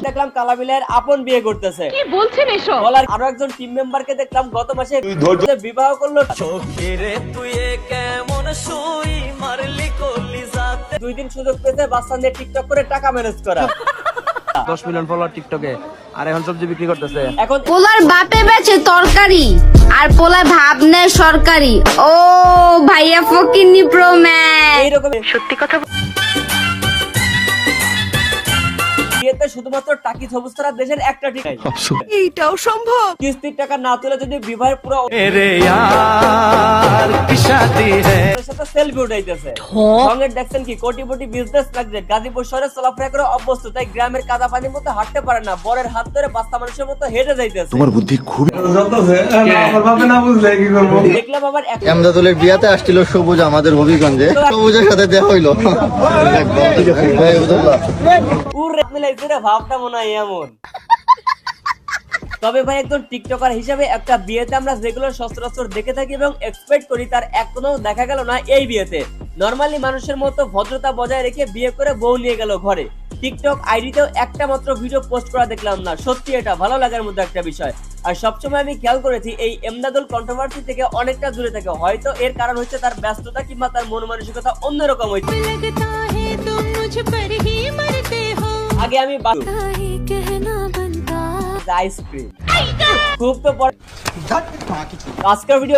দেখলাম কালাবিলাইয়ের আপন বিয়ে করতেছে। কি বলছেন এসব? বলার আরো একজন টিম মেম্বারকে দেখলাম গত মাসে বিবাহ করলো। 2 দিন সুযোগ পেতে বাচ্চা নিয়ে টিকটক করে টাকা ম্যানেজ করা। 10 মিলিয়ন ফলোয়ার টিকটকে, আর এখন সবজি বিক্রি করতেছে। এখন পোলার বাপে বেচে তরকারি আর পোলায় ভাব নেয় সরকারি। ও ভাইয়া ফকিন্নি প্রো ম্যান। এইরকম সত্যি কথা বিয়েতে শুধুমাত্র টাকি সবুজ ছাড়া দেশের একটা ঠিক নাই। এইটাও সম্ভব? কিস্তির টাকা না তুলে যদি বিবাহের পুরো সাথে সেলফি উঠাইতেছে। সঙ্গে দেখছেন কি কোটিপতি বিজনেস লাগছে, গাজীপুর শহরে চলাফেরা করে অভ্যস্ত, তাই গ্রামের কাদা পানির মতো হাঁটতে পারে না, বরের হাত ধরে বাচ্চা মানুষের মতো হেঁটে যাইতেছে। তোমার বুদ্ধি খুবই দেখলাম আবার এমদাদুলের বিয়াতে আসছিল সবুজ আমাদের হবিগঞ্জে, সবুজের সাথে দেখা হইলো। ভাবটা মনে হয় এমন। তবে ভাই একজন টিকটকার হিসেবে একটা বিয়েতে আমরা যেগুলো সচরাচর দেখে থাকি এবং এক্সপেক্ট করি, তার এখনো দেখা গেল না এই বিয়েতে। নরমালি মানুষের মতো ভদ্রতা বজায় রেখে বিয়ে করে বউ নিয়ে গেল ঘরে। টিকটক আইডিতেও একটা মাত্র ভিডিও পোস্ট করা দেখলাম না। সত্যি এটা ভালো লাগার মতো একটা বিষয়। আর সবসময় আমি খেয়াল করেছি এই এমদাদুল কন্ট্রোভার্সি থেকে অনেকটা দূরে থাকে। হয়তো এর কারণ হচ্ছে তার ব্যস্ততা কিংবা তার মন মানসিকতা অন্যরকম হয়েছে। আগে আমি আইসক্রিম খুব তো পরে আজকের ভিডিও